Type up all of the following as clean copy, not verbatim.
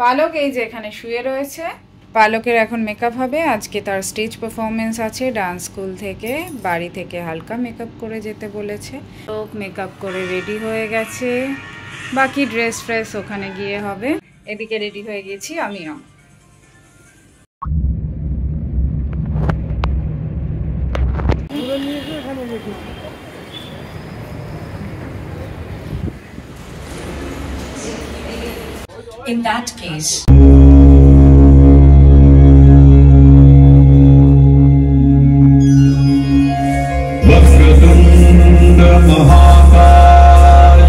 পালক এই যে এখানে শুয়ে রয়েছে। পালকের এখন মেকআপ হবে। আজকে তার স্টেজ পারফরমেন্স আছে ডান্স স্কুল থেকে, বাড়ি থেকে হালকা মেকআপ করে যেতে বলেছে। তো মেকআপ করে রেডি হয়ে গেছে, বাকি ড্রেস ফ্রেস ওখানে গিয়ে হবে। এদিকে রেডি হয়ে গেছি আমিও। In that case, वक्रतुण्ड महाकाय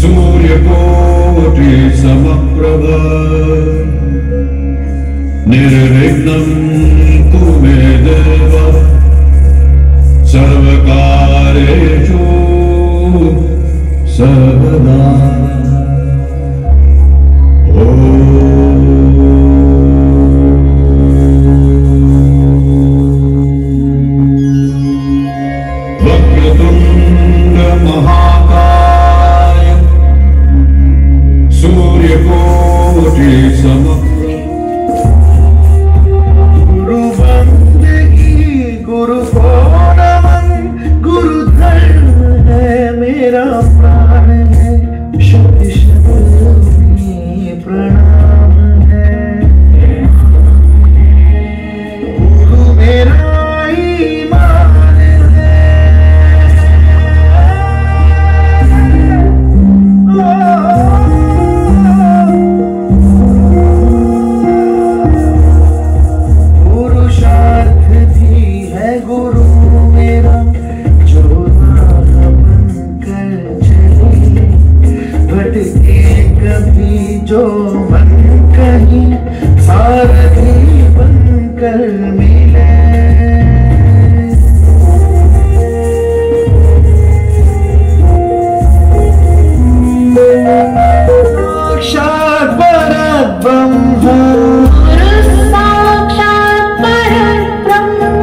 सूर्यकोटि समप्रभ निर्विघ्नं कुरु मे देव सर्वकार्येषु सर्वदा। जो मन कहीं सारथी बनकर मिले, साक्षात परब्रह्म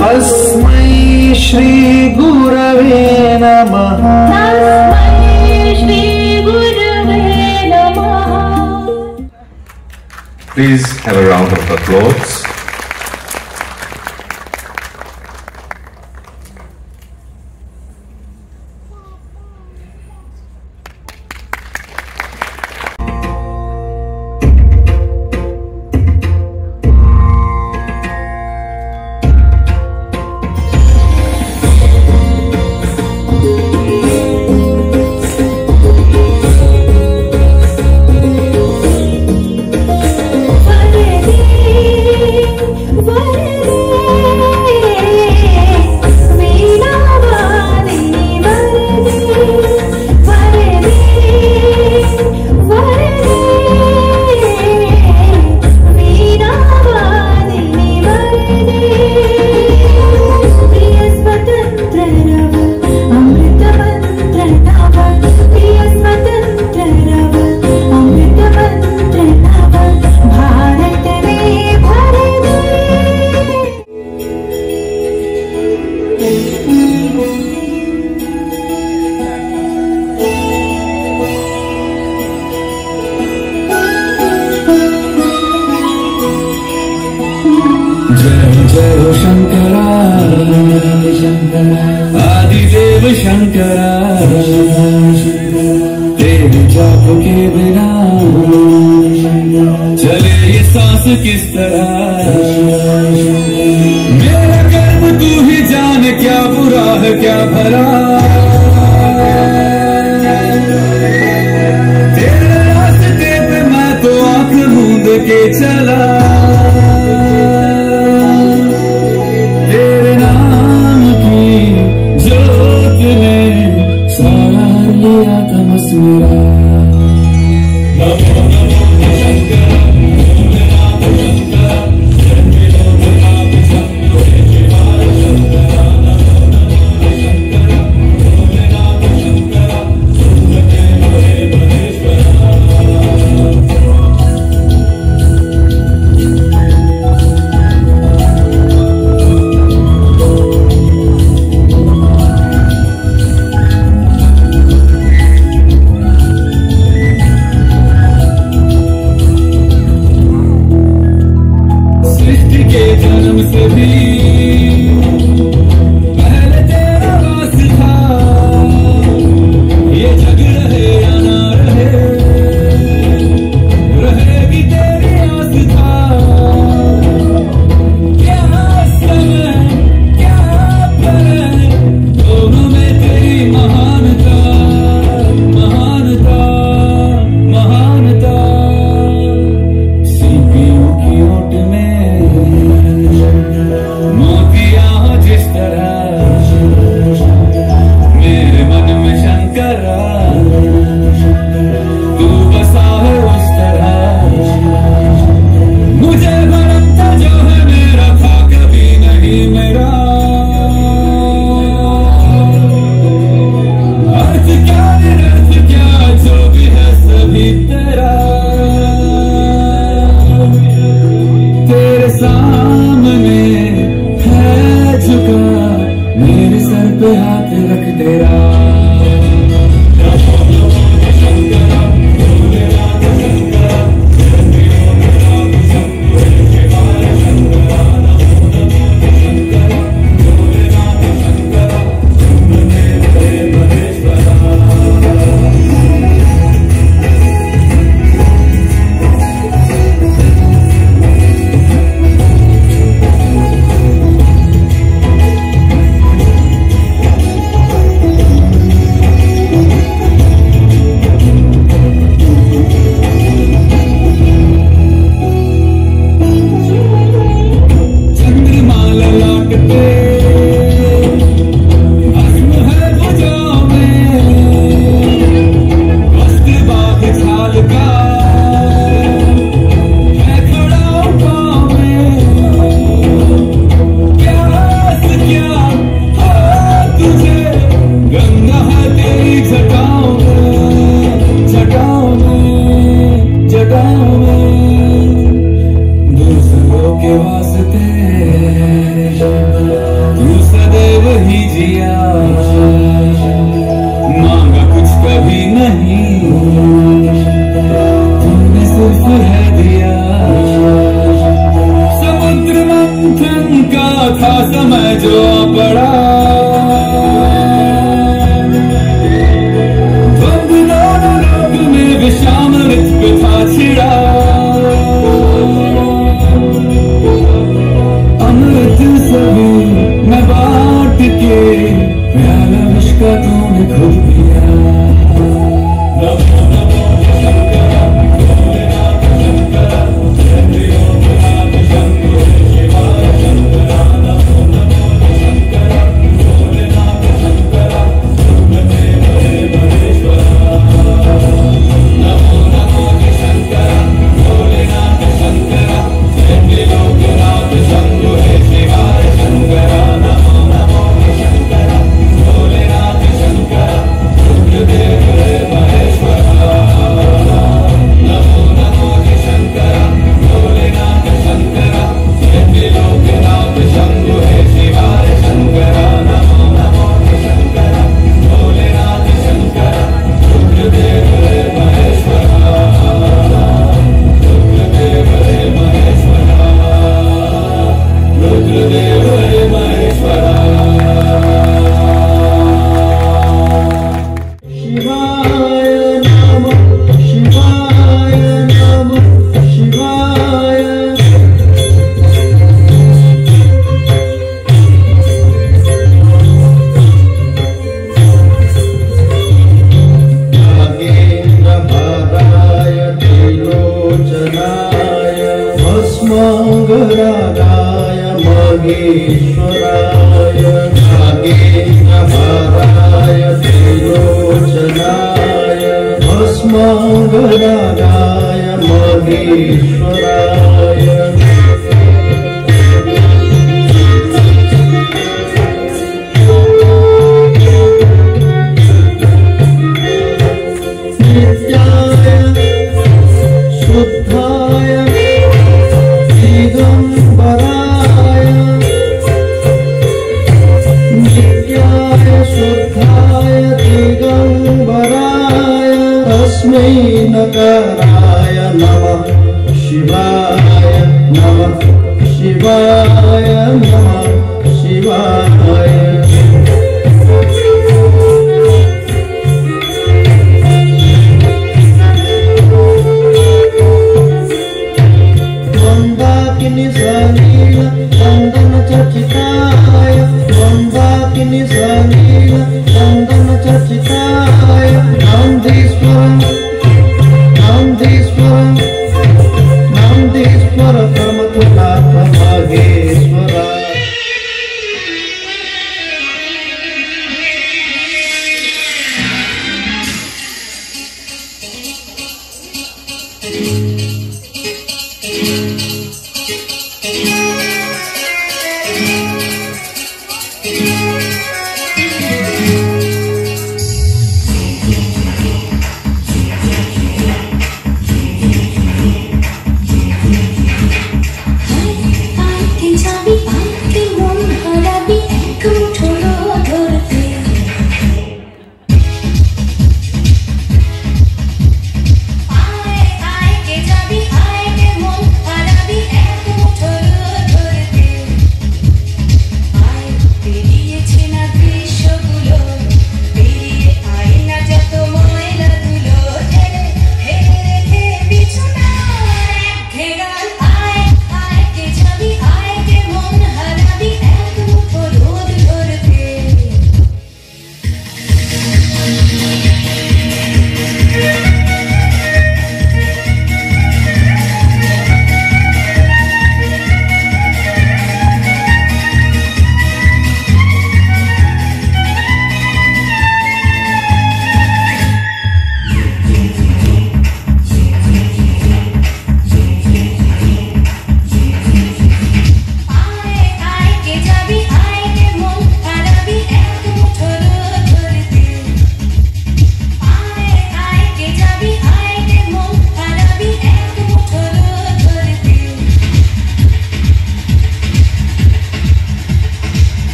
तस्मै श्री गुरवे नमः। Please have a round of applause. जय शंकरा आदिदेव शंकरा, तेरे जाप के बिना चले ये सांस किस तरह। मेरा कर्म तू ही जान, क्या बुरा है क्या भला, तेरे रास्ते पे मैं तो आंख मूंद के चला। मेरे मन में शंकरा, तू बसा है उस तरह, मुझे भरता जो है मेरा था कभी नहीं मेरा। अर्थ क्या निरर्थ क्या जो भी है सभी तेरा, तेरे सामने है झुका मेरे सर पे हाथ रख तेरा।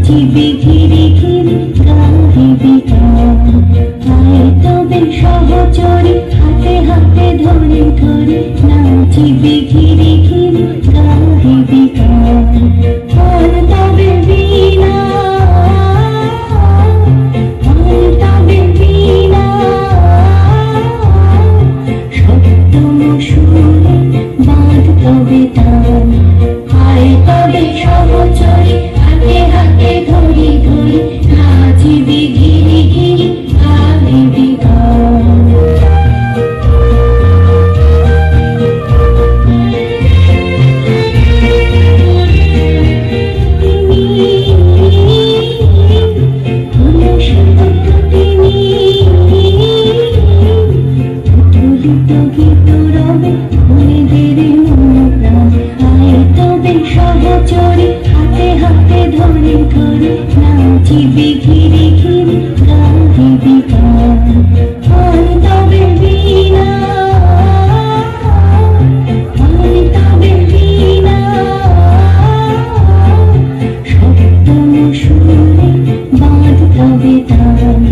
ঘিরে ঘিরে ঘিরে গাহিবি গান নাচিবি ঘিরে ঘিরে গাহিবি গান আর তবে বিনা সপ্তম সুরে বাঁধ তবে তান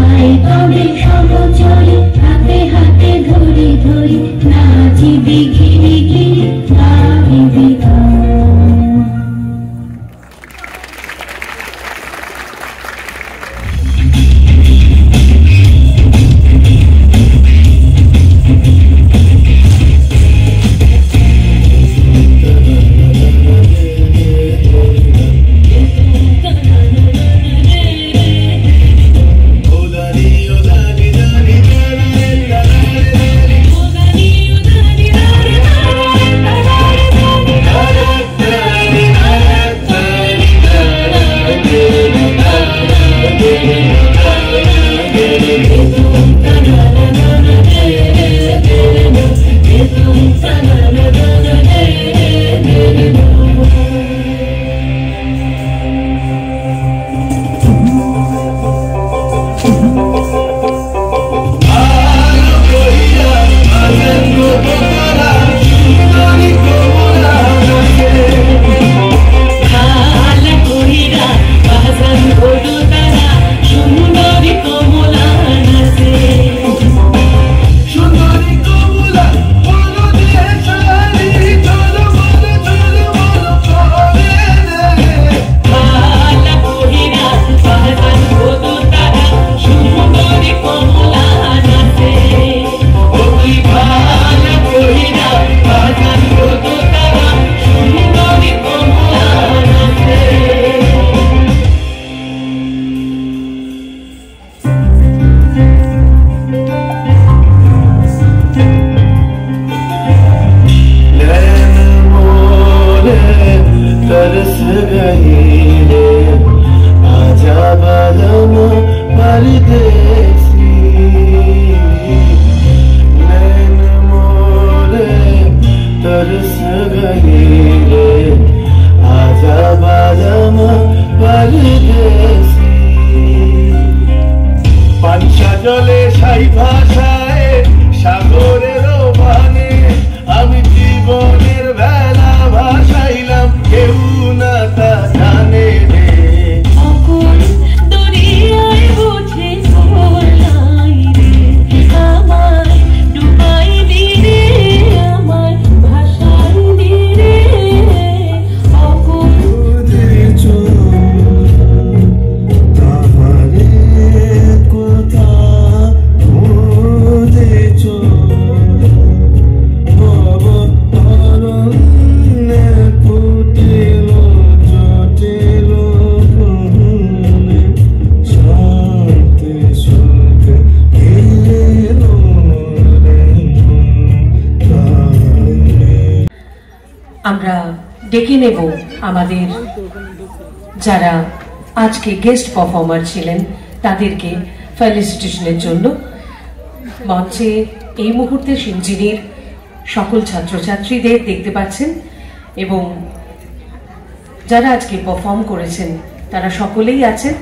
আয় তবে সহচরে হাতে হাতে ধরি ধরি নাচিবি ঘিরে ঘিরে গাহিবি গান। জলে সাই ভাষায় সাগরের বানে আমি জীবনের বেলা ভাসাইলাম, কেউ না তা জানে রে। অকুল দরিয়ায় বুঝে সোলাই রে, আমায় ডুবাই দিরে, আমায় ভাসাই দিরে। অকুল আমরা ডেকে নেব আমাদের যারা আজকে গেস্ট পারফর্মার ছিলেন তাদেরকে ফেলিসিটেশনের জন্য। মঞ্চে এই মুহূর্তে সিঞ্জিনির সকল ছাত্রছাত্রীদের দেখতে পাচ্ছেন এবং যারা আজকে পারফর্ম করেছেন তারা সকলেই আছেন।